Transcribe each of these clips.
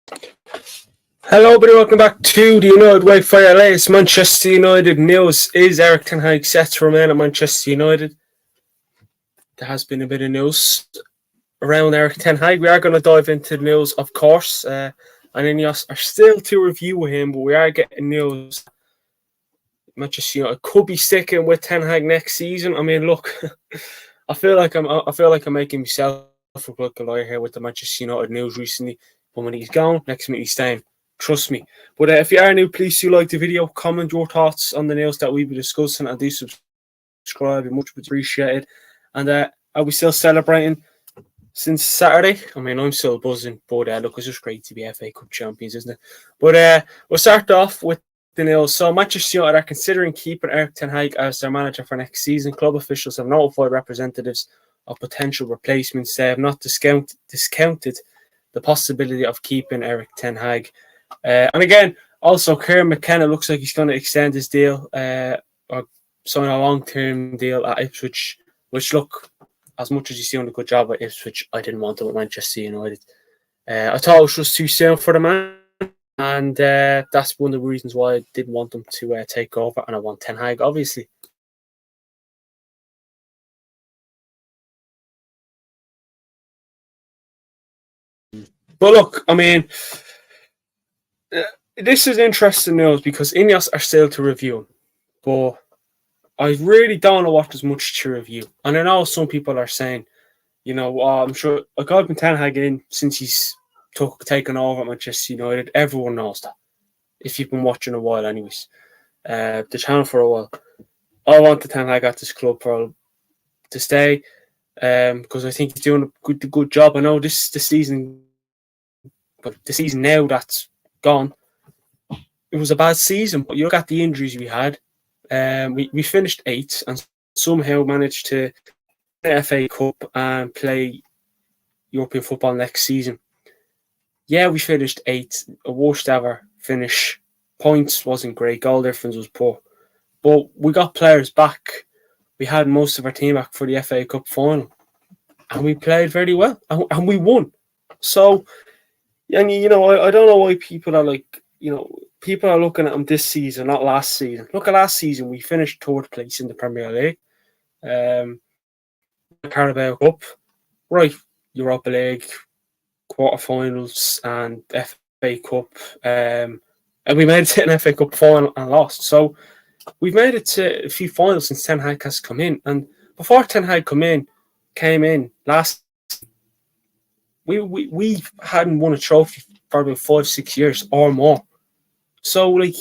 Hello, everybody. Welcome back to the United Way for your latest Manchester United news. Is Erik Ten Hag set to remain at Manchester United? There has been a bit of news around Erik Ten Hag. We are going to dive into the news, of course. And Ineos are still to review him, but we are getting news. Manchester United could be sticking with Ten Hag next season. I mean, look, I feel like I'm making myself look like a liar here with the Manchester United news recently. But when he's gone, next minute he's staying. Trust me. But if you are new, please do like the video, comment your thoughts on the news that we'll be discussing, and do subscribe. It'd much appreciated. And are we still celebrating since Saturday? I mean, I'm still buzzing. But look, it's just great to be FA Cup champions, isn't it? But we'll start off with the news. So Manchester United are considering keeping Erik Ten Hag as their manager for next season. Club officials have notified representatives of potential replacements. They have not discounted the possibility of keeping Erik Ten Hag. And again, also, Kieran McKenna looks like he's going to extend his deal or sign a long-term deal at Ipswich, which, look, as much as he's doing a good job at Ipswich, I didn't want him at Manchester United. I thought it was just too soon for the man, and that's one of the reasons why I didn't want him to take over, and I want Ten Hag, obviously. But look, I mean, this is interesting news because Ineos are still to review him, but I really don't know what there's much to review. And I know some people are saying, you know, I'm sure I've been Ten Hag in since he's taken over at Manchester United. Everyone knows that. If you've been watching a while, anyways, the channel for a while. I want the Ten Hag at this club to stay because I think he's doing a good job. I know the season, but the season now that's gone, it was a bad season. But you look at the injuries we had. We finished 8th and somehow managed to win the FA Cup and play European football next season. Yeah, we finished 8th, a worst ever finish. Points wasn't great, goal difference was poor. But we got players back. We had most of our team back for the FA Cup final. And we played very well. And we won. So, and you know, I don't know why people are like, you know, people are looking at him this season, not last season. Look at last season, we finished 3rd place in the Premier League. Carabao Cup, right, Europa League, quarterfinals and FA Cup. And we made it to an FA Cup final and lost. So we've made it to a few finals since Ten Hag has come in. And before Ten Hag came in last, we hadn't won a trophy for about 5-6 years or more. So, like,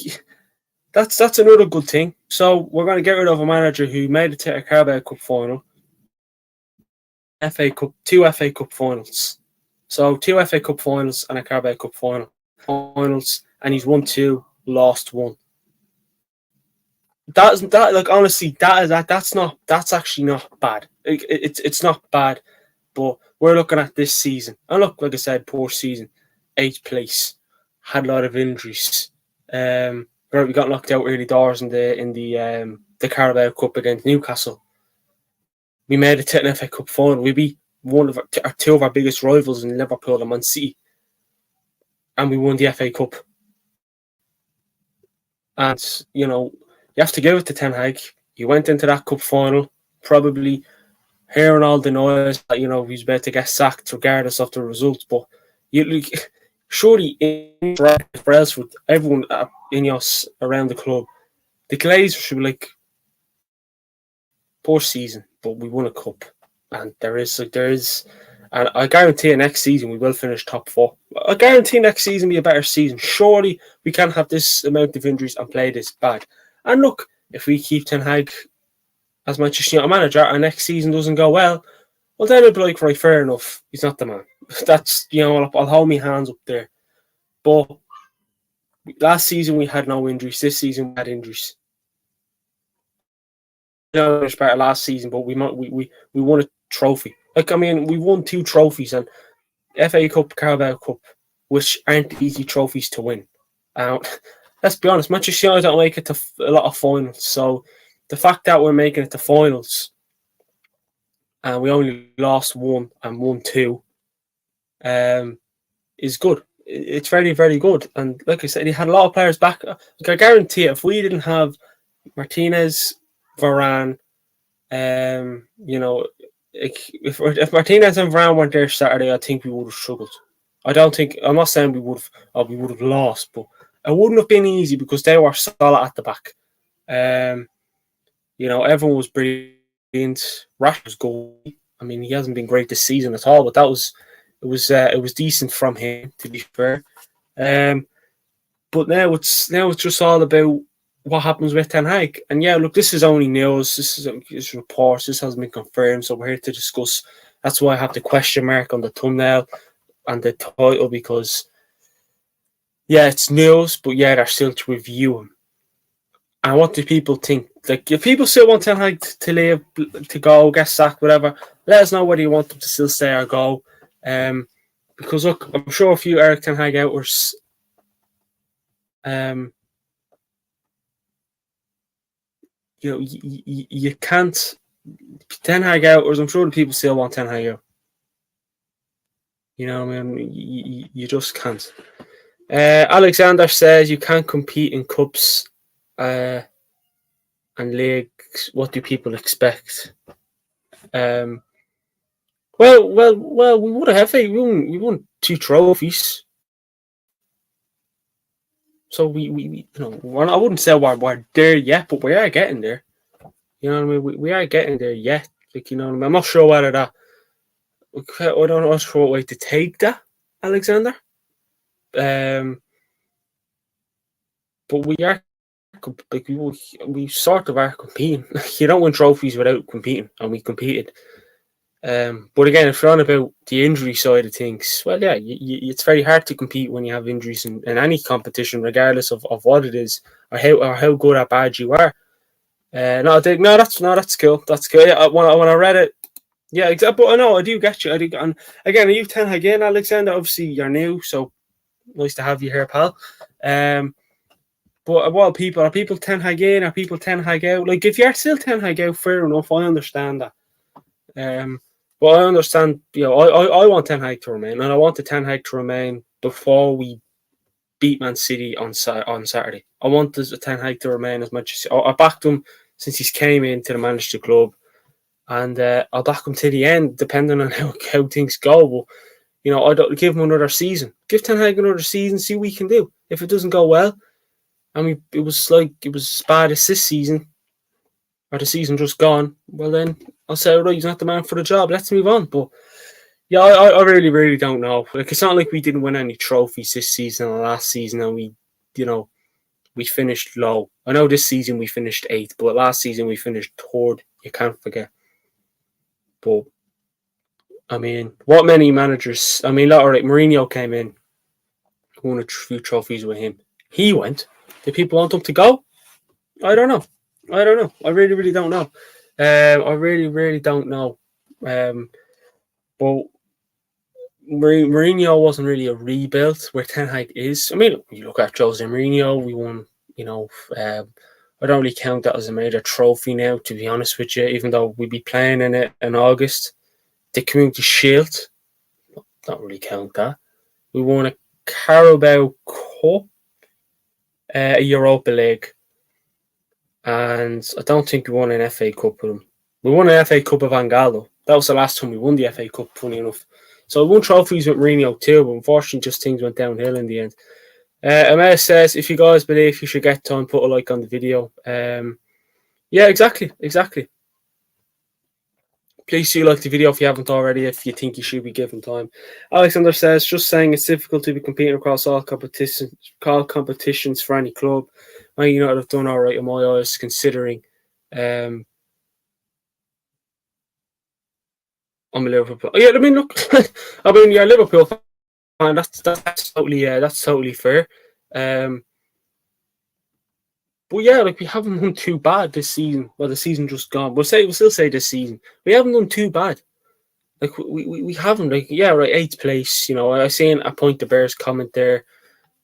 that's another good thing. So, we're going to get rid of a manager who made it to a Carabao Cup final, FA Cup, 2 FA Cup finals. So, 2 FA Cup finals and a Carabao Cup finals, and he's won 2, lost 1. That's actually not bad. It's not bad, but we're looking at this season. And look, like I said, poor season, 8th place, had a lot of injuries. We got knocked out early doors in the Carabao Cup against Newcastle. We made it to an FA Cup final. We beat one of our 2 of our biggest rivals in Liverpool and Man City, and we won the FA Cup. And you know, you have to give it to Ten Hag. He went into that cup final probably hearing all the noise that, you know, he's about to get sacked regardless of the results. But surely for else with everyone at Ineos around the club, the Glazers should be like, poor season, but we won a cup, and there is, and I guarantee next season we will finish top 4. I guarantee next season will be a better season. Surely we can't have this amount of injuries and play this bad. And look, if we keep Ten Hag as Manchester United manager and next season doesn't go well, then it'll be like, right, fair enough, he's not the man. That's, you know, I'll hold my hands up there. But last season we had no injuries. This season we had injuries. No, much better last season, but we won a trophy. Like, I mean, we won 2 trophies, and FA Cup, Carabao Cup, which aren't easy trophies to win. Let's be honest, Manchester United don't make it to a lot of finals. So the fact that we're making it to finals and we only lost 1 and won 2 is good. it's very, very good. And like I said, he had a lot of players back. Like, I guarantee if we didn't have Martinez, Varane, if Martinez and Varane weren't there Saturday, I think we would have struggled. I'm not saying we would have lost, but it wouldn't have been easy because they were solid at the back. Everyone was brilliant. Rashford's goal. I mean, he hasn't been great this season at all, but it was decent from him, to be fair. But now it's just all about what happens with Ten Hag. And yeah, look, this is only news. This is reports. This hasn't been confirmed, so we're here to discuss. That's why I have the question mark on the thumbnail and the title, because yeah, it's news, but yeah, they're still to review him. And what do people think? Like, if people still want Ten Hag to leave, to go, get sacked, whatever, let us know whether you want them to still stay or go. Because look, I'm sure a few Erik Ten Hag outers, you can't Ten Hag outers. I'm sure the people still want Ten Hag out. You know what I mean? You just can't. Alexander says you can't compete in cups and leagues. What do people expect? Well, we would have FA. We won 2 trophies. So we I wouldn't say we're there yet, but we are getting there. You know what I mean? We are getting there yet. Like, you know what I mean? I'm not sure whether that. I don't know what way to take that, Alexander. But we are, like, we sort of are competing. You don't win trophies without competing, and we competed. But again, if you're on about the injury side of things, well, yeah, it's very hard to compete when you have injuries in any competition, regardless of what it is or how good or bad you are. That's cool. That's cool. Yeah, when I read it, yeah, exactly. But I know I do get you. And again, are you Ten Hag in, Alexander? Obviously, you're new, so nice to have you here, pal. But what are people Ten Hag in? Are people Ten Hag out? Like, if you're still Ten Hag out, fair enough. I understand that. But I understand. I want Ten Hag to remain, and I want the Ten Hag to remain before we beat Man City on Saturday. I want the Ten Hag to remain as much as I backed him since he came into the manager club, and I'll back him to the end, depending on how things go. But I don't give him another season. Give Ten Hag another season, see what we can do. If it doesn't go well, I mean, it was as bad as this season, or the season just gone. Well, then I'll say, right, he's not the man for the job. Let's move on. But yeah, I really, really don't know. Like, it's not like we didn't win any trophies this season or last season, and we finished low. I know this season we finished 8th, but last season we finished 3rd. You can't forget. But I mean, what many managers? I mean, all right, Mourinho came in, won a few trophies with him. He went. Did people want him to go? I don't know. I really, really don't know. I really, really don't know. But Mourinho wasn't really a rebuild where Ten Hag is. I mean, you look at Jose Mourinho, we won, I don't really count that as a major trophy now, to be honest with you, even though we'd be playing in it in August. The Community Shield, don't really count that. We won a Carabao Cup, a Europa League, and I don't think we won an FA Cup with them. We won an FA Cup of Angalo. That was the last time we won the FA Cup, funny enough. So we won trophies with Mourinho too, but unfortunately just things went downhill in the end. Amaya says, if you guys believe you should get time, put a like on the video. Yeah, exactly. Please do like the video if you haven't already, if you think you should be given time. Alexander says, just saying it's difficult to be competing across all competitions for any club. Man United have done all right in my eyes, considering I'm a Liverpool. Yeah, I mean, look, I mean, you're a Liverpool fan. That's totally fair. But yeah, like, we haven't done too bad this season. Well, the season just gone. We'll still say this season we haven't done too bad. Like, we haven't. Like, yeah, right, 8th place. I seen a Point the Bears comment there.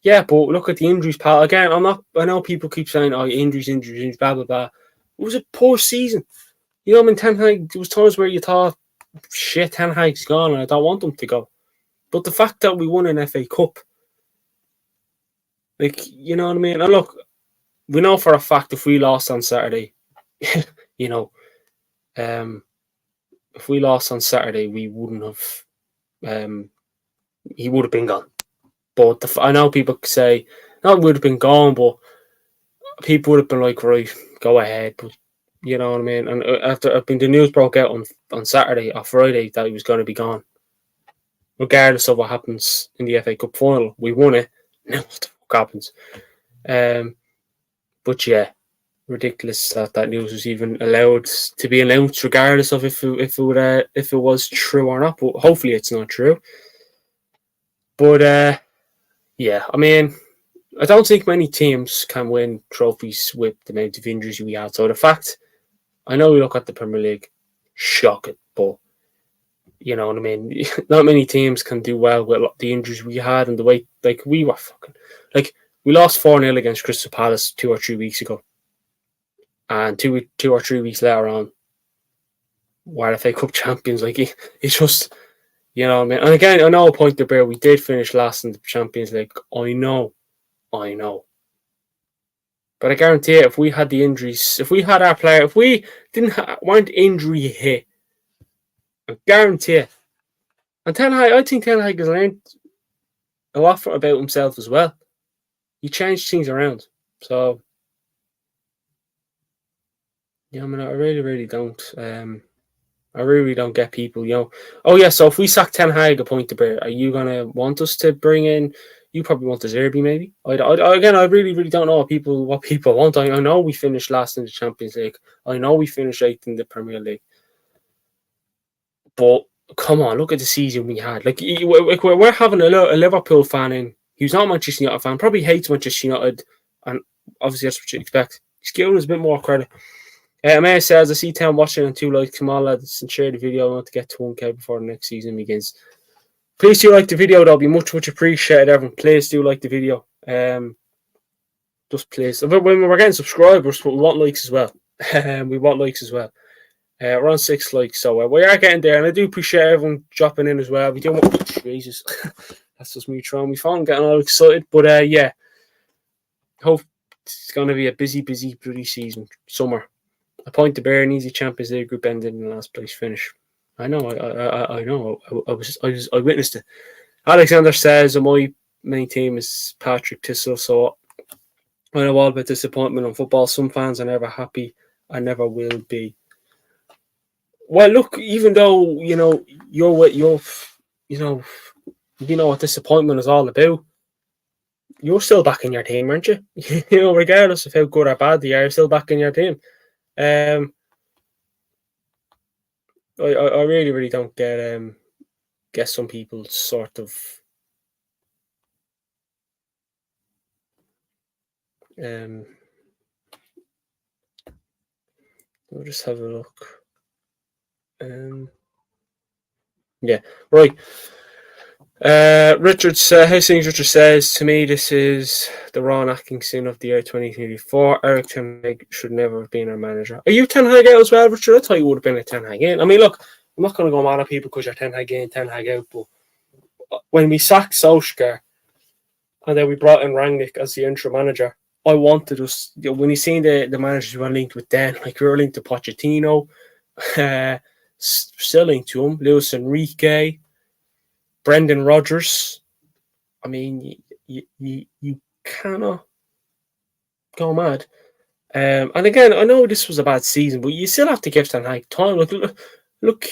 Yeah, but look at the injuries, pal. Again, I know people keep saying, "Oh, injuries, blah blah blah." It was a poor season. I mean, Ten Hag. There was times where you thought, "Shit, Ten Hag's gone, and I don't want them to go." But the fact that we won an FA Cup, Like, you know what I mean? And look, we know for a fact if we lost on Saturday, you know, if we lost on Saturday, we wouldn't have. He would have been gone. But I know people say not would have been gone, but people would have been like, right, go ahead. But you know what I mean? And after the news broke out on Saturday or Friday that he was going to be gone, regardless of what happens in the FA Cup final, we won it. Now what the fuck happens? But yeah, ridiculous that news was even allowed to be announced, regardless of if it was true or not. But hopefully, it's not true. But yeah, I mean, I don't think many teams can win trophies with the amount of injuries we had. So the fact, I know we look at the Premier League, shocking, but you know what I mean. Not many teams can do well with the injuries we had and the way like we were fucking like we lost 4-0 against Crystal Palace 2 or 3 weeks ago, and two or 3 weeks later on, we're FA Cup champions. Like it's just, you know what I mean. And again, I know a point to bear. We did finish last in the Champions League. I know. But I guarantee you, if we had the injuries, if we had our player, if we weren't injury hit, I guarantee you. And I think Ten Hag has learned a lot about himself as well. He changed things around. So, yeah, I mean, I really don't. I really don't get people, you know. Oh, yeah, so if we sack Ten Hag a point to bear, are you going to want us to bring in, you probably want the Zerbi maybe? Again, I really don't know what people want. I know we finished last in the Champions League. I know we finished 8th in the Premier League. But come on, look at the season we had. Like we're having a Liverpool fan in. He's not a Manchester United fan. Probably hates Manchester United, and obviously that's what you expect. He's giving us a bit more credit. Maya says, I see 10 watching and 2 likes. Come on, lads, and share the video. I want to get to 1K before the next season begins. Please do like the video. That'll be much appreciated, everyone. Please do like the video. Just please. When we're getting subscribers, but we want likes as well. We want likes as well. We're on 6 likes, so we are getting there, and I do appreciate everyone dropping in as well. We do want Jesus, that's just me throwing my phone, getting all excited. But yeah, hope it's going to be a busy bloody season, summer. A point to bear, an easy Champions League group ended in the last place finish. I know, I know. I witnessed it. Alexander says, my main team is Patrick Tissell, so I know all about disappointment in football. Some fans are never happy. I never will be. Well, look, even though you know what disappointment is all about, you're still back in your team, aren't you? You know, regardless of how good or bad they are, you're still back in your team. I really don't get some people sort of we'll just have a look. Yeah, right. Richard says, to me, this is the Ron Atkinson of the year 2024. Erik Ten Hag should never have been our manager. Are you Ten Hag out as well, Richard? I thought you would have been a Ten Hag in. I mean, look, I'm not going to go mad at people because you're Ten Hag in, Ten Hag out, but when we sacked Solskjaer and then we brought in Rangnick as the interim manager, I wanted us, when you seen the managers were linked with Dan, like we were linked to Pochettino, still linked to him, Luis Enrique, Brendan Rodgers. I mean, you cannot go mad. And again, I know this was a bad season, but you still have to give Ten Hag time. Look,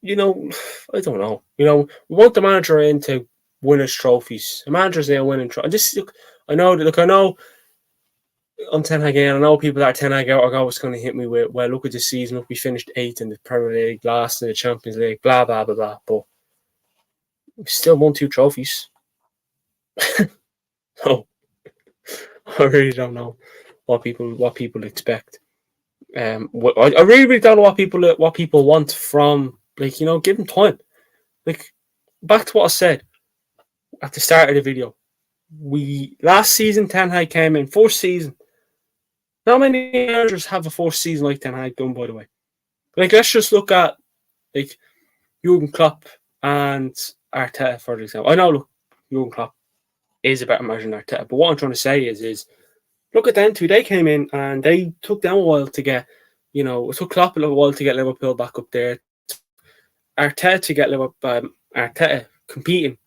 you know, I don't know. You know, we want the manager in to win us trophies. The manager's there winning trophies. I know I'm Ten Hag in. I know people that are Ten Hag out are always going to hit me with, well, look at this season. Look, we finished 8th in the Premier League, last in the Champions League, blah, blah, blah, blah. But we still won 2 trophies. So I really don't know what people expect. I really don't know what people want from, like, you know, give them time. Like, back to what I said at the start of the video. Last season Ten Hag came in, 4th season. Not many managers have a 4th season like Ten Hag done, by the way. Like, let's just look at like Jurgen Klopp and Arteta, for example. I know, look, Jurgen Klopp is a better manager than Arteta. But what I'm trying to say is look at them two. They came in and they took them a while to get, it took Klopp a little while to get Liverpool back up there. Arteta to get Liverpool, Arteta competing.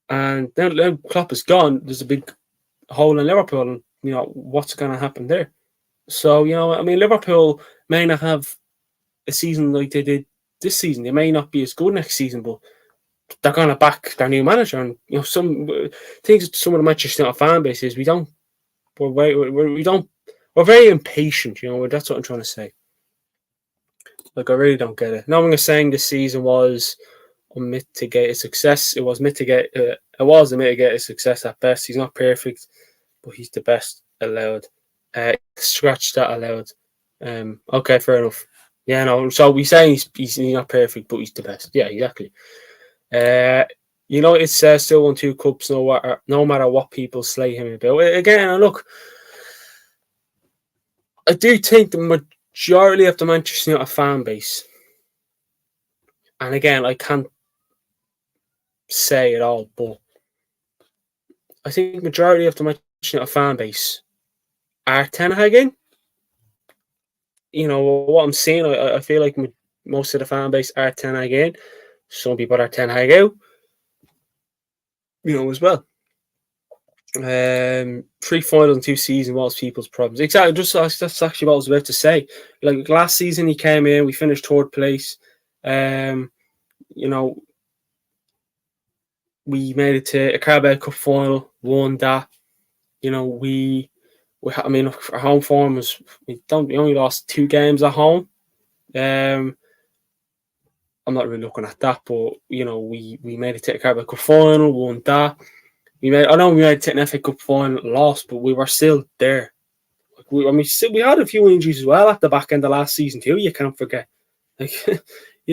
And now Klopp is gone. There's a big hole in Liverpool, and what's going to happen there? So Liverpool may not have a season like they did this season. They may not be as good next season, but they're going to back their new manager. And some things. Some of the Manchester United fan base is we're very impatient. That's what I'm trying to say. Like, I really don't get it. No one is saying this season was unmitigated success. It was a mitigated success at best. He's not perfect, but he's the best allowed. Scratch that allowed. Okay, fair enough. Yeah, no. So we saying he's not perfect, but he's the best. Yeah, exactly. It's still won 2 cups, no matter what people slay him about. Again, look, I do think the majority of the Manchester United fan base, and again, I can't say it all, but I think the majority of the Manchester United fan base are Ten Hag in. What I'm seeing, I feel like most of the fan base are Ten Hag in. Some people are Ten Hag out. As well. 3 finals in 2 seasons was people's problems. Exactly. That's actually what I was about to say. Like last season, he came in. We finished 3rd place. We made it to a Carabao Cup final. Won that. Our home form was we only lost 2 games at home. I'm not really looking at that, but we made it to a Carabao Cup final. Won that. We made it to an FA Cup final, lost, but we were still there. We had a few injuries as well at the back end of last season too. You can't forget, you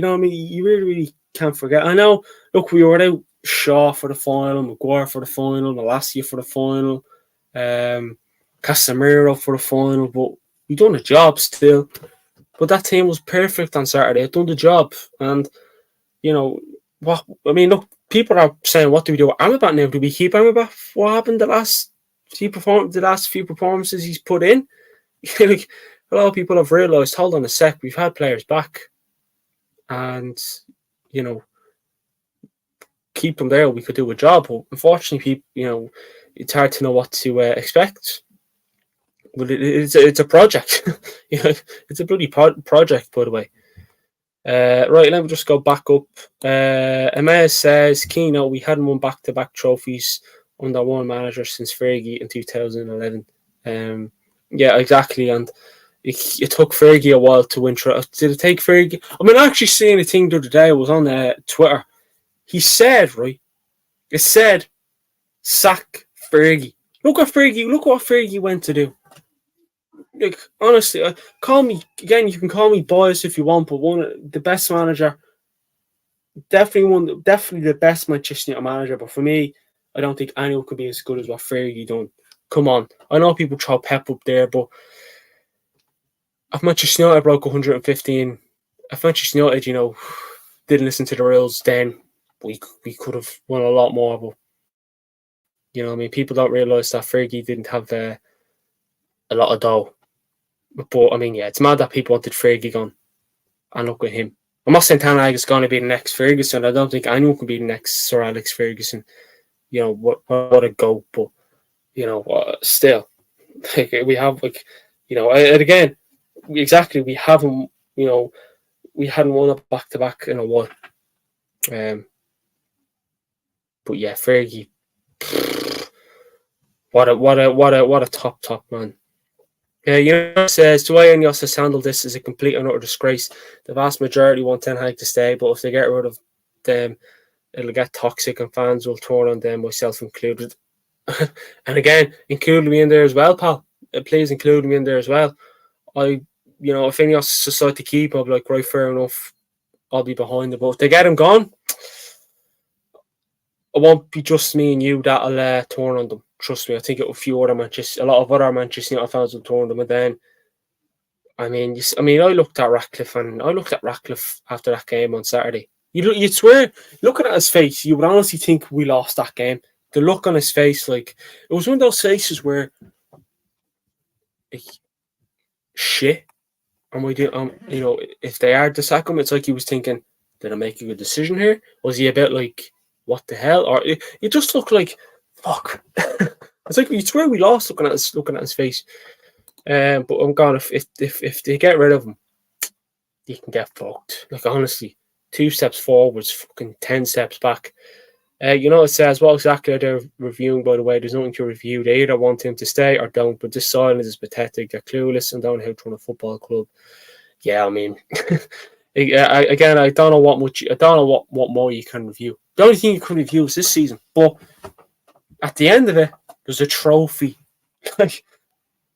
really, really can't forget. I know. Look, we were out Shaw for the final, Maguire for the final, Malacia for the final, Casemiro for the final, but we done the job still. But that team was perfect on Saturday. It done the job, and look. People are saying, what do we do with Amrabat now? Do we keep Amrabat? What happened the last few performances he's put in? Like, a lot of people have realised, hold on a sec, we've had players back. And, keep them there, we could do a job. But unfortunately, people, it's hard to know what to expect. But it's a project. It's a bloody project, by the way. Right, let me just go back up. Emez says, Keno, we hadn't won back-to-back trophies under one manager since Fergie in 2011. Yeah, exactly. And it took Fergie a while to win. Did it take Fergie? I actually seeing a thing the other day. I was on Twitter. He said, right? It said, sack Fergie. Look what Fergie went to do. Like, honestly, call me again. You can call me biased if you want, but the best manager, definitely the best Manchester United manager. But for me, I don't think anyone could be as good as what Fergie done. Come on, I know people throw Pep up there, but if Manchester United broke 115, if Manchester United, didn't listen to the rules, then we could have won a lot more. But people don't realise that Fergie didn't have a lot of dough. But it's mad that people wanted Fergie gone. And look at him. I'm not saying Ten Hag is going to be the next Ferguson. I don't think anyone can be the next Sir Alex Ferguson. What a go. But, still, we have, and again, exactly, we haven't, we hadn't won a back-to-back in a while. But yeah, Fergie, what a top man. Says, do Ineos has handled this as a complete and utter disgrace? The vast majority want Ten Hag to stay, but if they get rid of them, it'll get toxic and fans will turn on them, myself included. And again, include me in there as well, pal. Please include me in there as well. If Ineos decide to keep, I'll be like, right, fair enough. I'll be behind them. But if they get him gone, it won't be just me and you that'll turn on them. Trust me, I think a lot of other Manchester United fans will turn them. And then, I looked at Ratcliffe after that game on Saturday. You'd swear, looking at his face, you would honestly think we lost that game. the look on his face, like, it was one of those faces where, like, shit. And we do, you know, if they are to sack him, it's like he was thinking, did I make a good decision here? Was he a bit like, what the hell? Or it just looked like, fuck. It's like, you swear we lost looking at his face. But I'm gone. If they get rid of him, you can get fucked. Like, honestly, 2 steps forwards, fucking 10 steps back. You know, it says, what exactly are they reviewing, by the way? There's nothing to review. They either want him to stay or don't, but this silence is pathetic. They're clueless and don't know how to run a football club. Yeah, I mean, again, I don't know what more you can review. The only thing you can review is this season, but at the end of it, there's a trophy. Like,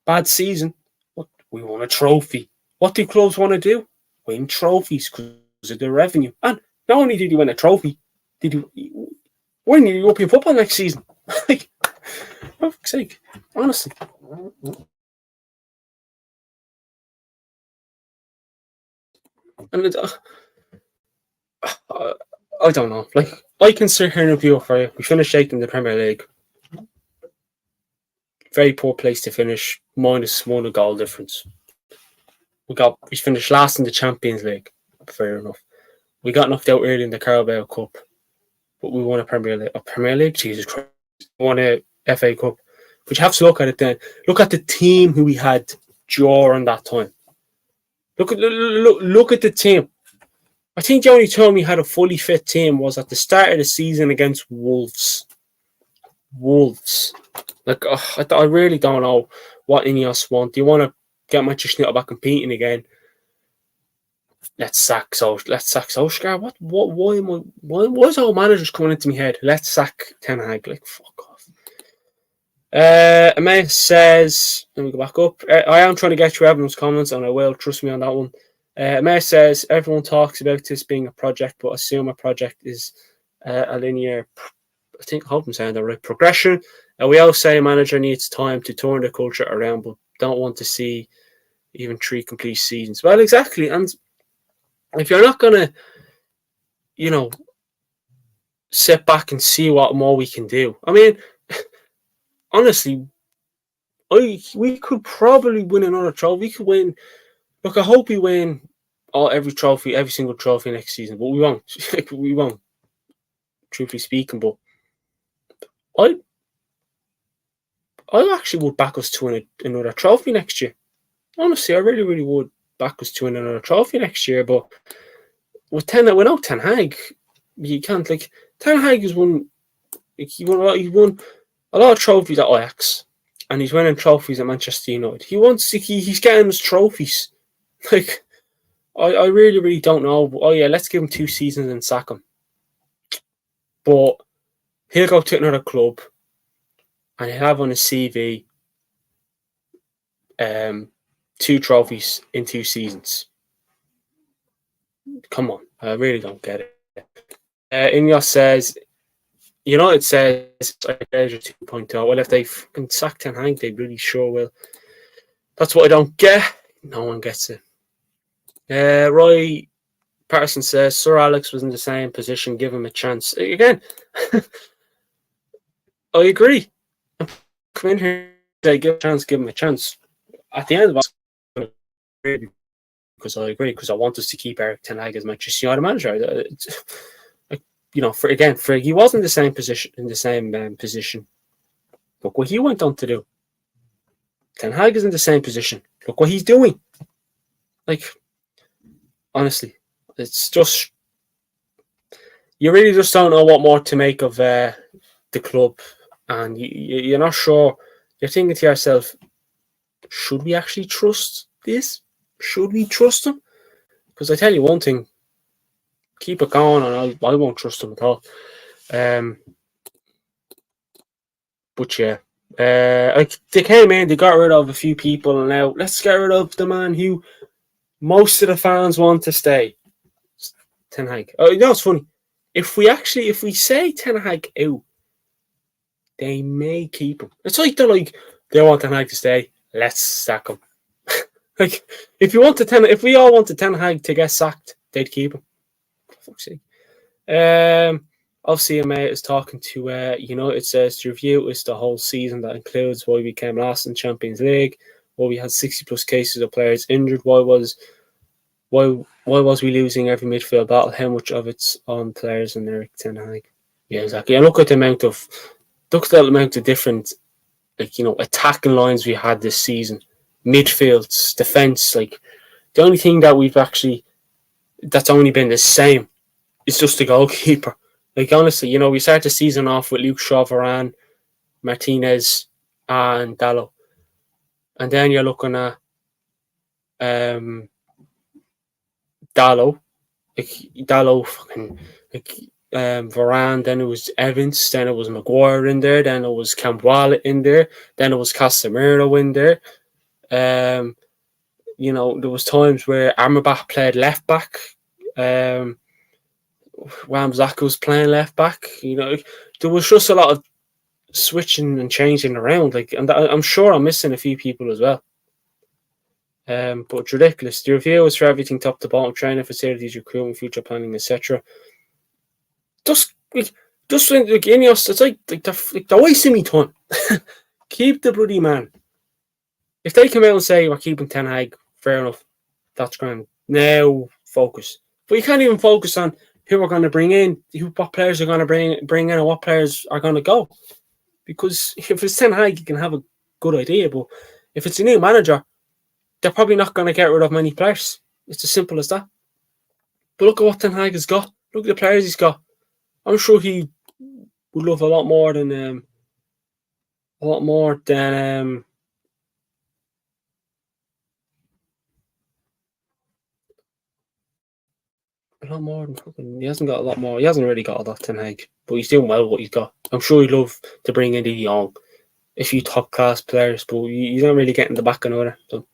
bad season, but we won a trophy. What do clubs want to do? Win trophies because of the revenue. And not only did you win a trophy, did you win European football next season? Like, for fuck's sake, honestly. And I don't know. Like, I can sit here and review it for you. We finished 8th in the Premier League. Very poor place to finish. -1 goal difference. We finished last in the Champions League. Fair enough. We got knocked out early in the Carabao Cup, but we won a Premier League. Jesus Christ! We won a FA Cup. But you have to look at it then. Look at the team who we had during that time. Look at the team. I think the only time we had a fully fit team was at the start of the season against Wolves. Like, I really don't know what Ineos want. Do you want to get Manchester United back competing again? Let's sack Solskjaer. Why is all managers coming into my head? Let's sack Ten Hag. Like, fuck off. Emma says, let me go back up. I am trying to get through everyone's comments, and I will. Trust me on that one. Emma says, everyone talks about this being a project, but assume a project is a linear, I hope I'm saying that right, progression. We all say a manager needs time to turn the culture around, but don't want to see even 3 complete seasons. Well, exactly. And if you're not going to, you know, sit back and see what more we can do. I mean, honestly, we could probably win another trophy. We could win. Look, I hope we win every single trophy next season, but we won't. We won't, truthfully speaking. But I actually would back us to win another trophy next year. Honestly, I really, really would back us to win another trophy next year. But without Ten Hag, you can't. Like, Ten Hag has won. He won a lot of trophies at Ajax, and he's winning trophies at Manchester United. He's getting us trophies. Like, I really, really don't know. Oh yeah, let's give him 2 seasons and sack him. But he'll go to another club, and he'll have on his CV 2 trophies in 2 seasons. Come on, I really don't get it. Ineos says, United says, 2.0. Well, if they fucking sack Ten Hag, they really sure will. That's what I don't get. No one gets it. Roy Patterson says, Sir Alex was in the same position. Give him a chance. Again, I agree. Come in here, say, give him a chance. At the end of it, because I agree, because I want us to keep Erik Ten Hag as Manchester United manager. You know, he was in the same position. Look what he went on to do. Ten Hag is in the same position. Look what he's doing. Like, honestly, it's just, you really just don't know what more to make of the club, and you're not sure. You're thinking to yourself, should we actually trust this? Should we trust him? Because I tell you one thing, keep it going, and I won't trust him at all. But yeah, they came in, they got rid of a few people, and now let's get rid of the man who most of the fans want to stay, Ten Hag. Oh, you know, it's funny. If we say Ten Hag out, they may keep him. It's like they want Ten Hag to stay. Let's sack him. Like, if we all wanted Ten Hag to get sacked, they'd keep him. For fuck's sake. obviously, Emma is talking to United. Says the review is the whole season that includes why we came last in Champions League, why we had 60 plus cases of players injured, why was we losing every midfield battle, how much of it's on players and Erik Ten Hag. Yeah, exactly. And look at the amount of different attacking lines we had this season, midfields, defense. Like the only thing that we've actually that's only been the same is just the goalkeeper. Like honestly, we start the season off with Luke Shaw, Varane, Martinez, and Dalot, and then you're looking at Dalot, fucking Varane. Then it was Evans. Then it was Maguire in there. Then it was Campbell in there. Then it was Casemiro in there. There was times where Amrabat played left back. Wan-Bissaka was playing left back. There was just a lot of switching and changing around. And I'm sure I'm missing a few people as well. But it's ridiculous. The review is for everything top to bottom: training facilities, recruitment, future planning, etc. Just when Ineos, it's like they're wasting me time. Keep the bloody man. If they come out and say we're keeping Ten Hag, fair enough. That's grand. Now focus. But you can't even focus on who we're going to bring in, what players are going to bring in, and what players are going to go. Because if it's Ten Hag, you can have a good idea. But if it's a new manager, they're probably not going to get rid of many players. It's as simple as that. But look at what Ten Hag has got. Look at the players he's got. I'm sure he would love a lot more than fucking. He hasn't got a lot more. He hasn't really got a lot, Ten Hag, but he's doing well with what he's got. I'm sure he'd love to bring in the young, a few top class players, but he's not really getting the back in order. So.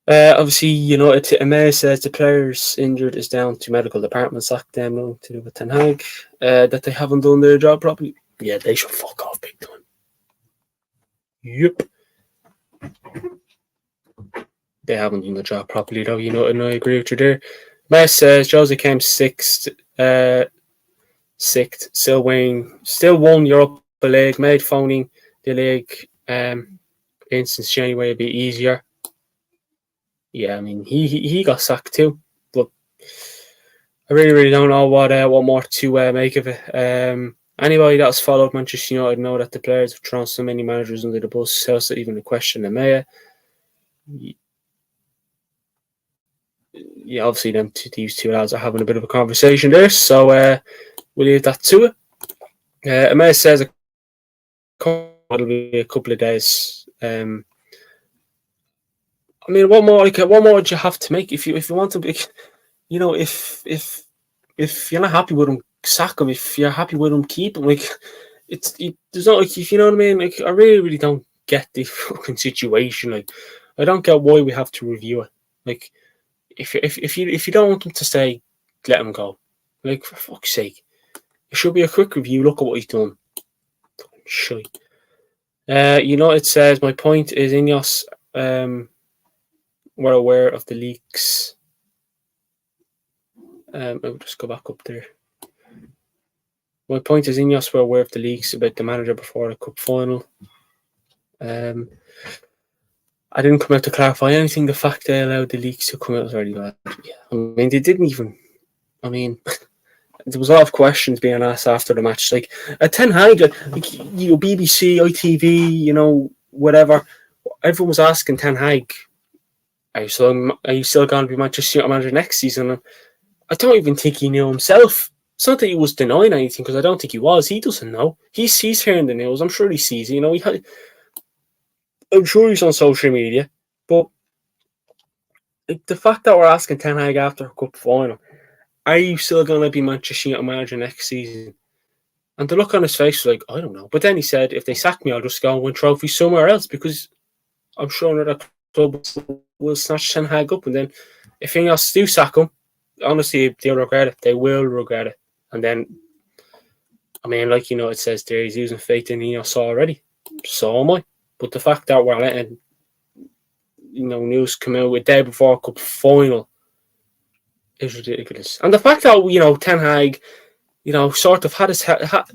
Obviously, Emma says the players injured is down to medical department, sack them, nothing to do with Ten Hag, that they haven't done their job properly. Yeah, they should fuck off big time. Yep. They haven't done the job properly though, and I agree with you there. Emma says Jose came sixth, still won Europa League, made phoning the league in since January a bit easier. Yeah, I mean, he got sacked too, but I really don't know what more to make of it. Anybody that's followed Manchester United know that the players have thrown so many managers under the bus. So it's not even a question the mayor. Yeah, obviously these two lads are having a bit of a conversation there, so we'll leave that to it. Amaya says it'll be a couple of days. I mean, what more would you have to make if you want to be, if you're not happy with him, sack him. If you're happy with him, keep him. There's not if you know what I mean. I really don't get the fucking situation. I don't get why we have to review it. If you don't want him to stay, let him go. For fuck's sake, it should be a quick review. Look at what he's done. Fucking shite. It says my point is Ineos. We're aware of the leaks. I'll just go back up there. My point is Ineos were aware of the leaks about the manager before the cup final. I didn't come out to clarify anything. The fact they allowed the leaks to come out was very bad. Yeah. I mean, they didn't even. I mean, there was a lot of questions being asked after the match. At Ten Hag, BBC, ITV, whatever. Everyone was asking Ten Hag, are you still going to be Manchester United manager next season? And I don't even think he knew himself. It's not that he was denying anything, because I don't think he was. He doesn't know. He's hearing the news. I'm sure he sees it. I'm sure he's on social media. But the fact that we're asking Ten Hag after a cup final, are you still going to be Manchester United manager next season? And the look on his face was I don't know. But then he said, if they sack me, I'll just go and win trophies somewhere else, because I'm sure another club will snatch Ten Hag up. And then if anyone else do sack him, honestly, they'll regret it. They will regret it. And then, I mean, it says there, he's using faith in Ineos already. So am I. But the fact that we're letting, news come out a day before a cup final is ridiculous. And the fact that, Ten Hag sort of had his head, had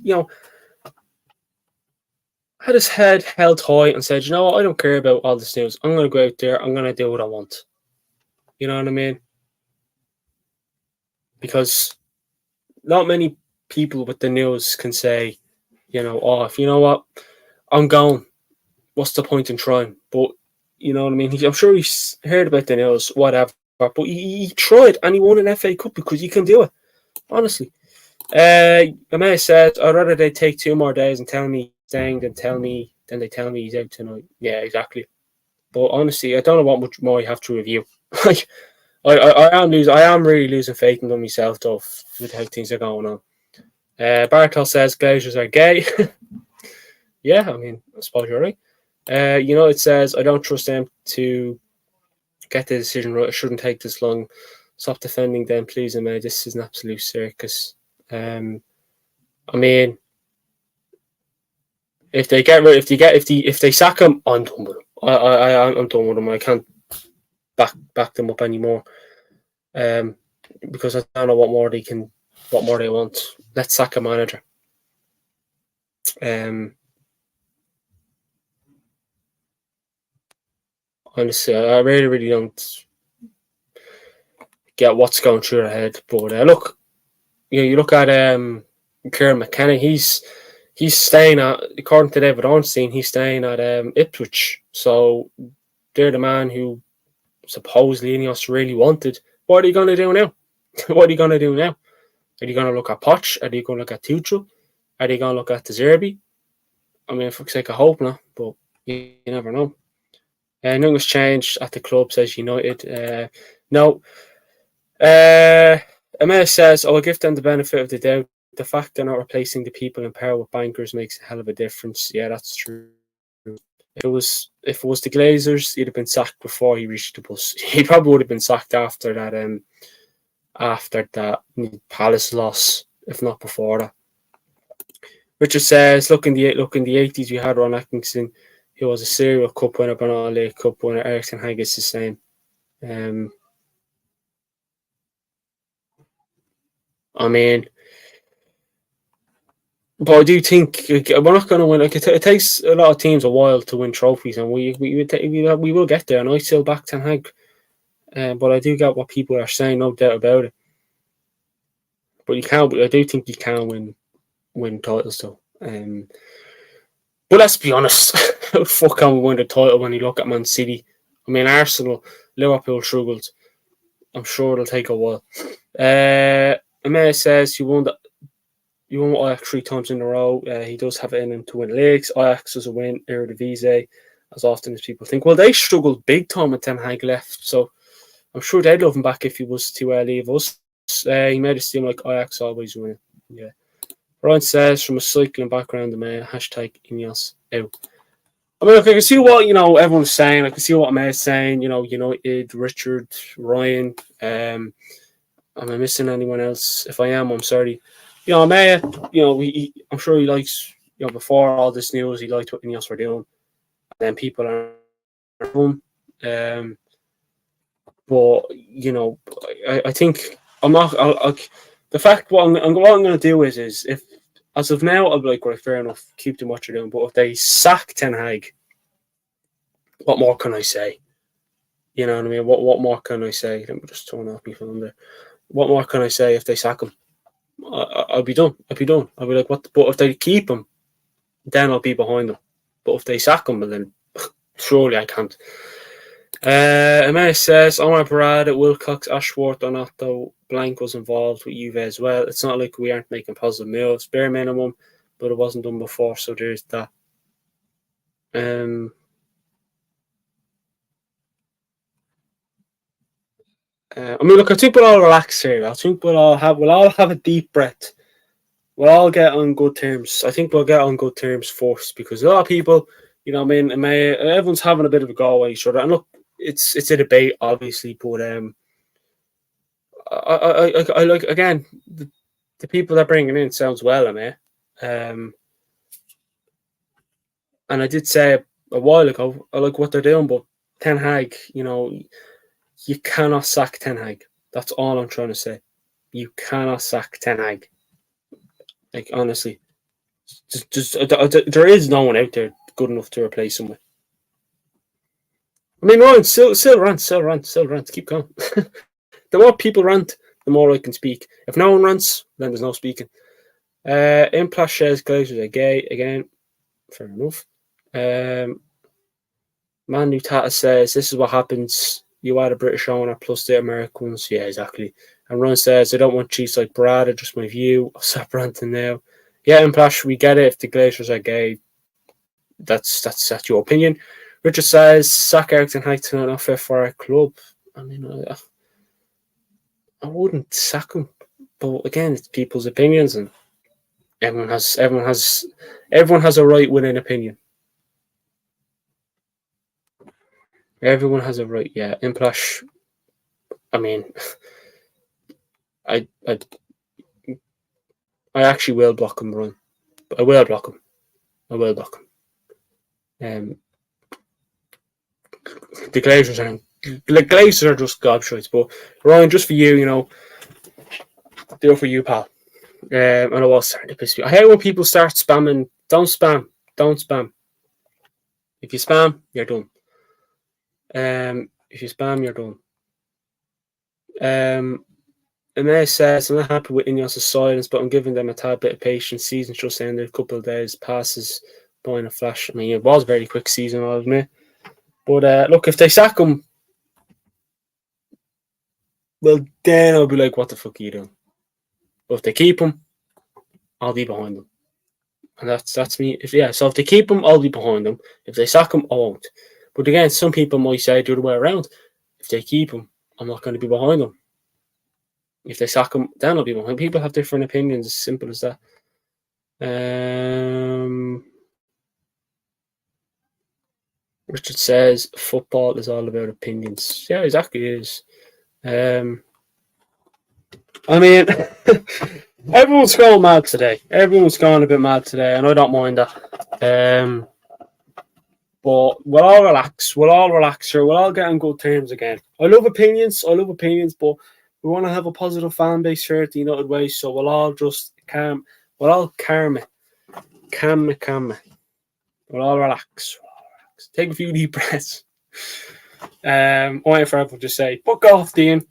his head held high and said, what, I don't care about all this news. I'm going to go out there. I'm going to do what I want. You know what I mean? Because not many people with the news can say, if you know what, I'm going. What's the point in trying? But you know what I mean? I'm sure he's heard about the news, whatever. But he tried and he won an FA Cup because you can do it. Honestly. Amaya said, I'd rather they take 2 more days and tell me he's staying than they tell me he's out tonight. Yeah, exactly. But honestly, I don't know what much more you have to review. I am really losing faith in them myself, though, with how things are going on. Bartel says Glazers are gay. Yeah, I mean, I suppose you're right. It says, I don't trust them to get the decision right. It shouldn't take this long. Stop defending them, please, Amaya. This is an absolute circus. I mean, if they sack him, I'm done with him. I'm done with him. I can't back them up anymore. Because I don't know what more they want. Let's sack a manager. Honestly, I really, really don't get what's going through their head. But look, you look at Kieran McKenna. He's staying at, according to David Ornstein, he's staying at Ipswich. So they're the man who supposedly Ineos really wanted. What are you going to do now? What are you going to do now? Are you going to look at Poch? Are you going to look at Tuchel? Are you going to look at De Zerbi? I mean, for sake, I hope not, but you never know. Nothing was changed at the club, says United. No. Amel says, I'll give them the benefit of the doubt. The fact they're not replacing the people in power with bankers makes a hell of a difference. Yeah, that's true. If it was the Glazers, he'd have been sacked before he reached the bus. He probably would have been sacked after that Palace loss, if not before that. Richard says, look in the 80s we had Ron Atkinson, who was a serial cup winner, but not a League Cup winner. Erik Ten Hag is the same. I mean, but I do think we're not going to win. Like it takes a lot of teams a while to win trophies, and we will get there. And I still back Ten Hag, but I do get what people are saying, no doubt about it. But you can. I do think you can win titles though. But let's be honest, how the fuck can we win the title when you look at Man City? I mean, Arsenal, Liverpool struggled. I'm sure it'll take a while. Amaya says you won Ajax 3 times in a row. He does have it in him to win leagues. Ajax doesn't win Eredivisie as often as people think. Well, they struggled big time when Ten Hag left, so I'm sure they'd love him back if he was to leave us. He made it seem like Ajax always win. Yeah. Ryan says, from a cycling background, hashtag Ineos out. I mean, look, I can see what, everyone's saying. I can see what May's saying, United, Richard, Ryan. Am I missing anyone else? If I am, I'm sorry. May, I'm sure he likes, before all this news, he liked what Ineos were doing. And then people are home. But, I think I'm not, the fact what I'm going to do is if, as of now, I'll be like, right, fair enough, keep doing what you're doing. But if they sack Ten Hag, what more can I say? You know what I mean? What more can I say? Let me just turn off my phone there. What more can I say if they sack him? I'll be done. I'll be like, what? But if they keep him, then I'll be behind them. But if they sack him, then surely I can't. Amaya says, Omar Barada, Wilcox, Ashworth, or not, though Blank was involved with Juve as well. It's not like we aren't making positive moves, bare minimum, but it wasn't done before, so there's that. I mean, look, I think we'll all relax here. I think we'll all have a deep breath. We'll all get on good terms. I think we'll get on good terms first, because a lot of people, everyone's having a bit of a go at each other. And look, it's a debate, obviously, but I like, again, the people they're bringing in sounds well, and I did say a while ago, I like what they're doing, but Ten Hag, you cannot sack Ten Hag. That's all I'm trying to say. You cannot sack Ten Hag. Like, honestly, there is no one out there good enough to replace him with. I mean, Ryan, still rant. Keep going. The more people rant, the more I can speak. If no one rants, then there's no speaking. Implash says Glazers are gay again. Fair enough. Manu Tata says this is what happens. You add a British owner plus the Americans. Yeah, exactly. And Ron says I don't want cheats like Brad. Just my view. I'll stop ranting now. Yeah, Implash, we get it. If the Glazers are gay, that's your opinion. Richard says sack Erik Ten Hag tonight, not fair for our club. I mean, I wouldn't sack him, but again, it's people's opinions, and everyone has a right with an opinion. Everyone has a right. Yeah, Implash. I mean, I actually will block him, Run. I will block him. The Glazers are just gobshites, but Ryan, just for you, do it for you, pal. And I was starting to piss me. I hate when people start spamming. Don't spam. If you spam, you're done. If you spam, you're done. And May says, I'm not happy with Ineos' silence, but I'm giving them a tad bit of patience. Season's just ended, a couple of days passes by in a flash. I mean, it was a very quick season, I'll admit. But look, if they sack him, well, then I'll be like, what the fuck are you doing? But if they keep him, I'll be behind them. And that's me. So if they keep him, I'll be behind them. If they sack him, I won't. But again, some people might say the other way around. If they keep him, I'm not going to be behind them. If they sack him, then I'll be behind. People have different opinions. As simple as that. Richard says football is all about opinions. Yeah, exactly it is. I mean, everyone's going mad today. Everyone's going a bit mad today, and I don't mind that. But we'll all relax. We'll all get on good terms again. I love opinions, but we want to have a positive fan base here at the United Way, so we'll all just calm. We'll all calm it. We'll all relax. Take a few deep breaths. I'm waiting for everyone to say, fuck off, Dean.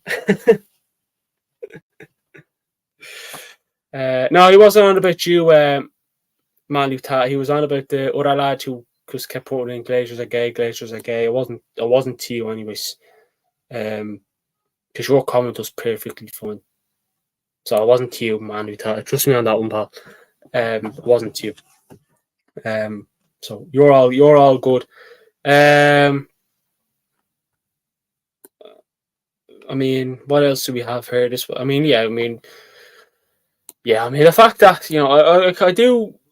No, he wasn't on about you, Manu Tata. He was on about the other lad who just kept putting in Glazers are gay. It wasn't to you anyways. Because your comment was perfectly fine. So it wasn't to you, Manu Tata. Trust me on that one, pal. It wasn't to you. So you're all good. I mean, what else do we have here? The fact that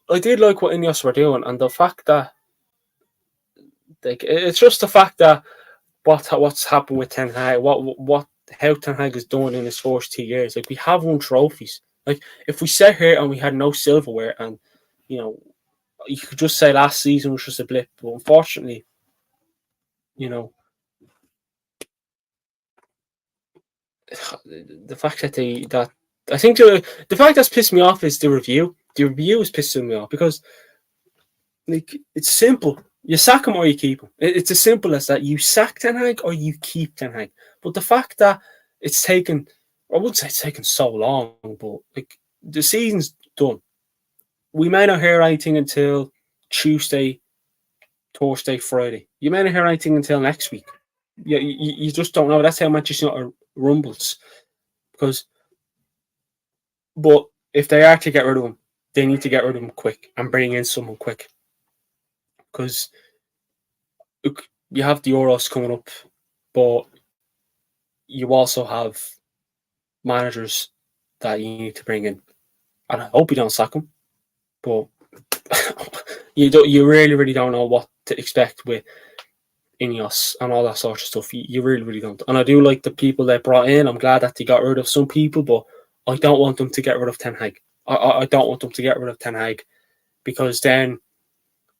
I did like what Ineos were doing, and the fact that it's just the fact that what's happened with Ten Hag, how Ten Hag is doing in his first 2 years. Like, we have won trophies. Like, if we sat here and we had no silverware, and you could just say last season was just a blip, but unfortunately, the fact that I think the fact that's pissed me off is the review. The review is pissing me off because, like, it's simple. You sack him or you keep him. It's as simple as that. You sack Ten Hag or you keep Ten Hag. But the fact that it's taken, I wouldn't say it's taken so long, but like, the season's done. We may not hear anything until Tuesday, Thursday, Friday. You may not hear anything until next week. You just don't know. That's how Manchester United rumbles. But if they are to get rid of him, they need to get rid of him quick and bring in someone quick. Because you have the Euros coming up, but you also have managers that you need to bring in. And I hope you don't sack him, but you really don't know what to expect with Ineos and all that sort of stuff. You really don't. And I do like the people they brought in. I'm glad that they got rid of some people, but I don't want them to get rid of Ten Hag. I don't want them to get rid of Ten Hag, because then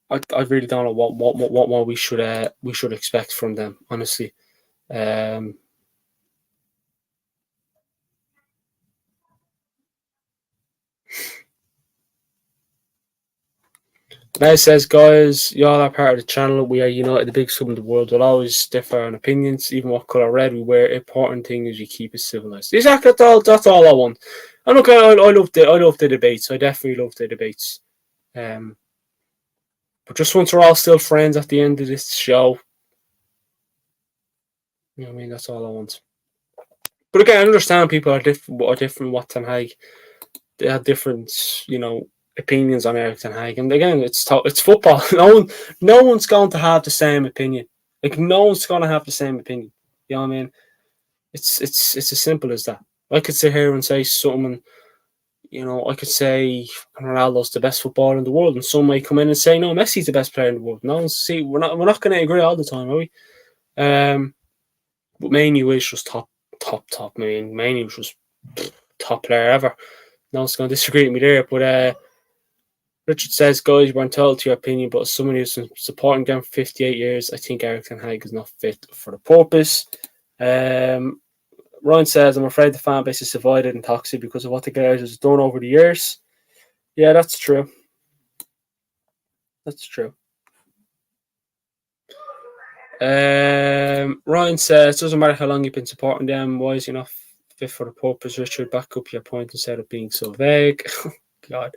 I really don't know what more we should expect from them, honestly. Now says, guys, you all are part of the channel. We are united, the biggest club in the world. We'll always differ on opinions, even what colour red we wear. Important thing is you keep it civilised. Exactly, that's all I want. And look, I love the debates. I definitely love the debates. But just once we're all still friends at the end of this show, you know what I mean? That's all I want. But again, I understand people are different. What Ten Hag, they have different, opinions on Erik Ten Hag. And again, it's football. No one's going to have the same opinion. Like no one's going to have the same opinion. You know what I mean? It's as simple as that. I could sit here and say something. I could say Ronaldo's the best footballer in the world, and some may come in and say, no, Messi's the best player in the world. No, we're not going to agree all the time, are we? But Manu is just top. I mean, Manu was just top player ever. No one's going to disagree with me there. But Richard says, guys, we're entitled to your opinion, but as someone who's been supporting them for 58 years, I think Erik Ten Hag is not fit for the purpose. Ryan says, I'm afraid the fan base is divided and toxic because of what the guys has done over the years. Yeah, that's true. That's true. Ryan says, doesn't matter how long you've been supporting them, why is he not fit for the purpose? Richard, back up your point instead of being so vague. God.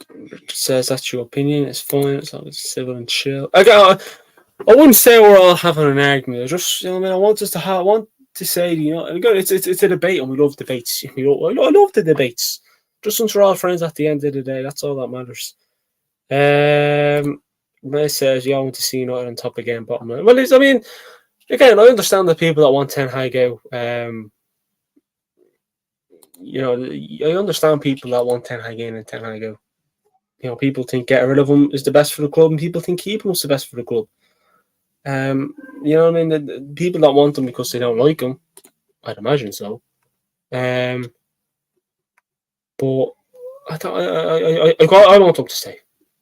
Richard says, that's your opinion, it's fine, it's not civil and chill. I wouldn't say we're all having an argument. I just, I want us to have, I want to say, it's a debate, and we love debates. I love the debates. Just since we're all friends at the end of the day, that's all that matters. May says, I want to see United on top again, bottom line. Well, again, I understand the people that want Ten Hag out. I understand people that want Ten Hag in and Ten Hag out. People think getting rid of him is the best for the club, and people think keeping him is the best for the club. You know what I mean? The people that want him because they don't like him, I'd imagine so. But I want him to stay.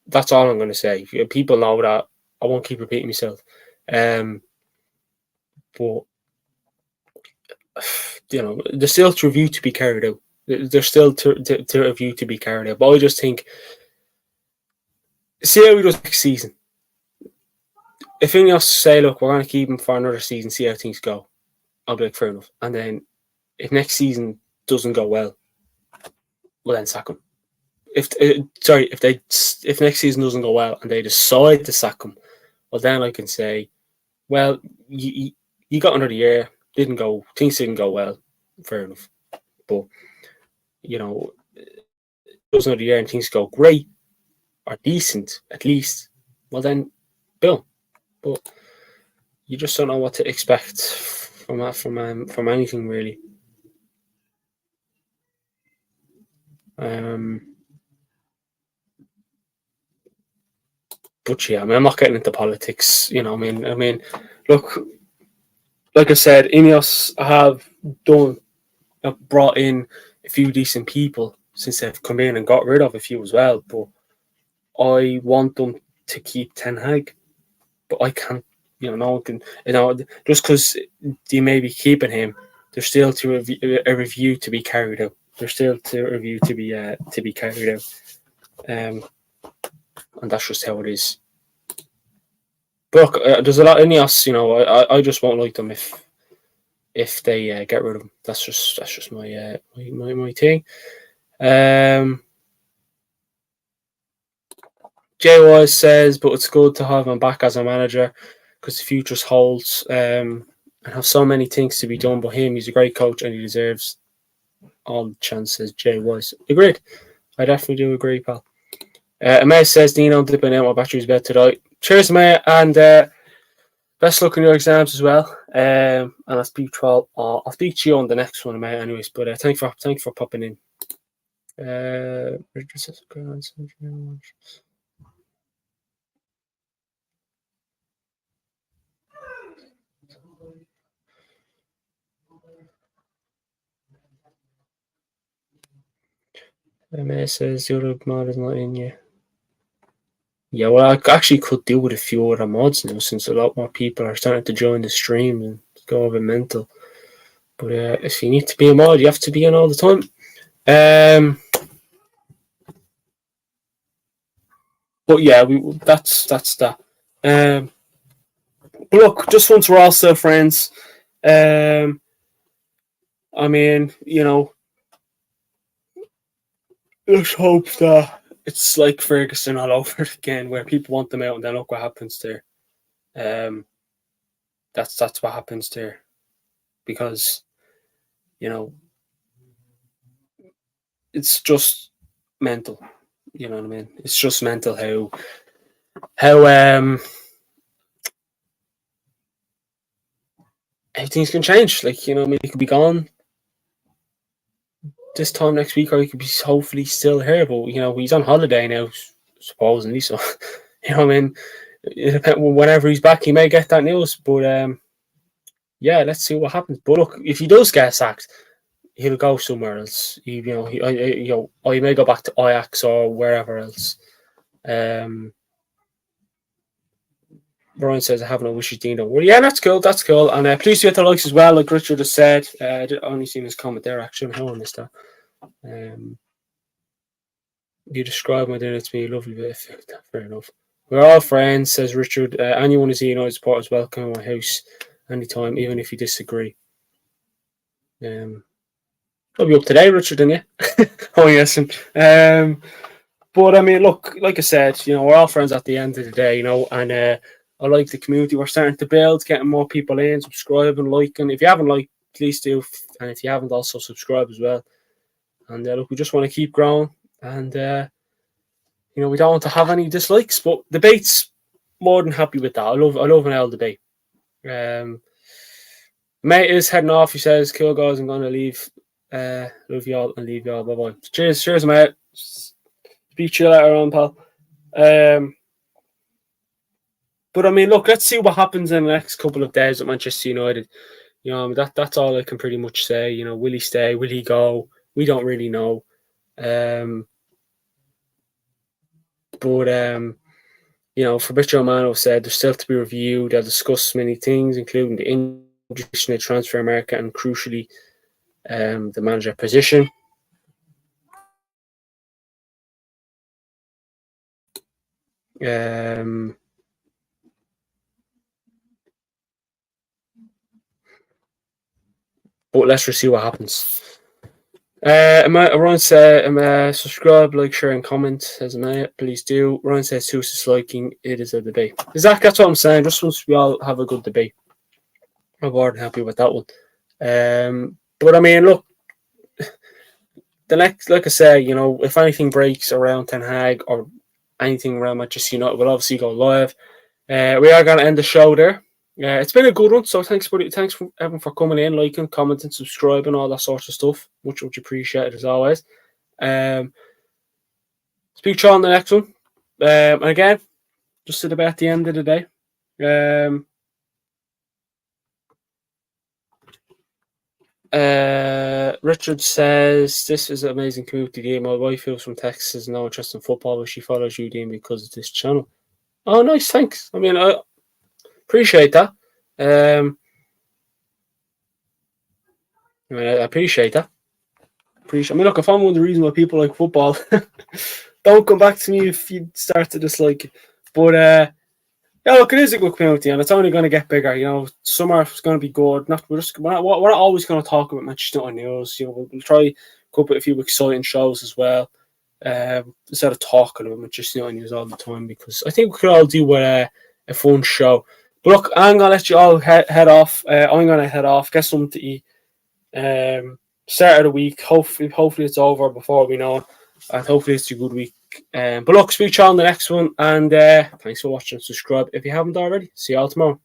That's all I'm going to say. People know that. I won't keep repeating myself. But there's still a review to be carried out. There's still to review to be carried out. But I just think, see how he does next season. If Ineos say, look, we're going to keep him for another season, see how things go, I'll be like, fair enough. And then if next season doesn't go well, we'll then sack him. If next season doesn't go well and they decide to sack him, well, then I can say, well, you got another year, things didn't go well, fair enough. But, it was another year and things go great or decent, at least, well, then, boom. But you just don't know what to expect from anything, really. But yeah, I'm not getting into politics. I mean, look, like I said, Ineos have brought in a few decent people since they've come in and got rid of a few as well. But I want them to keep Ten Hag, but I can't. No one can. Just because they may be keeping him, there's still a review to be carried out. There's still a review to be carried out, and that's just how it is. But look, there's a lot in Ineos. I just won't like them if they get rid of him. That's just my thing. Jay Wise says, but it's good to have him back as a manager because the future holds and have so many things to be done. But he's a great coach and he deserves all the chances. Jay Wise, agreed. I definitely do agree, pal. Amaya says, Dino, dipping out my battery's bed today. Cheers, Amaya, and best luck in your exams as well. And I'll speak to you on the next one, Amaya, anyways. But thank you for popping in. Richard says, Amaya says, the other mod is not in yet. Yeah, well, I actually could deal with a few other mods now since a lot more people are starting to join the stream and go over mental. But if you need to be a mod, you have to be in all the time. But yeah, that's that. But look, just once we're all still friends, I mean, let's hope that it's like Ferguson all over again, where people want them out, and then look what happens there. That's what happens there, because it's just mental. You know what I mean? It's just mental how things can change. Like, I mean, he could be gone this time next week, or he could be hopefully still here. But he's on holiday now, supposedly. So I mean, whenever he's back, he may get that news. But yeah, let's see what happens. But look, if he does get sacked, he'll go somewhere else. He may go back to Ajax or wherever else. Brian says, I have no wishes, Dino. Well, yeah, that's cool. That's cool. And please do hit the likes as well, like Richard has said. I only seen his comment there, actually. How I missed that. You describe my dinner to me, lovely bit. Fair enough. We're all friends, says Richard. Anyone who's United supporters welcome in my house anytime, even if you disagree. I'll be up today, Richard, and you. Oh, yes. But I mean, look, like I said, we're all friends at the end of the day, and I like the community we're starting to build, getting more people in, subscribing, liking. If you haven't liked, please do. And if you haven't, also subscribe as well. And look, we just want to keep growing. And, we don't want to have any dislikes, but debates, more than happy with that. I love an L debate. Mate is heading off. He says, cool guys, I'm going to leave. Love y'all and leave y'all. Bye-bye. Cheers, mate. Speak to you later on, pal. But I mean, look, let's see what happens in the next couple of days at Manchester United. That's all I can pretty much say. Will he stay? Will he go? We don't really know. But Fabrizio Romano said there's still to be reviewed. They'll discuss many things, including the introduction of transfer market and, crucially, the manager position. But let's just see what happens. Ryan said, subscribe, like, share, and comment. Says, please do. Ryan says, who's disliking? It is a debate. Exactly, that's what I'm saying. Just once we all have a good debate. I'm more than happy with that one. But I mean, look, the next, like I say, if anything breaks around Ten Hag or anything around Manchester United, we'll obviously go live. We are going to end the show there. It's been a good one, so thanks for everyone for coming in, liking, commenting, subscribing, all that sort of stuff. Much appreciated as always. Speak to you on the next one. And again, just at the end of the day. Richard says, this is an amazing community game. My wife, who's from Texas, has no interest in football, but she follows you, Dean, because of this channel. Oh, nice, thanks. I mean, I appreciate that. I appreciate that. Look, if I'm one of the reasons why people like football, don't come back to me if you start to dislike it. But yeah, look, it is a good community, and it's only going to get bigger. Summer is going to be good. We're not always going to talk about Manchester United news. We'll try up with a few exciting shows as well, instead of talking about Manchester United news all the time, because I think we could all do with a fun show. But look, I'm going to let you all head off. I'm going to head off, get something to eat. Start of the week. Hopefully it's over before we know it, and hopefully it's a good week. But look, speak to you on the next one, and thanks for watching. Subscribe if you haven't already. See you all tomorrow.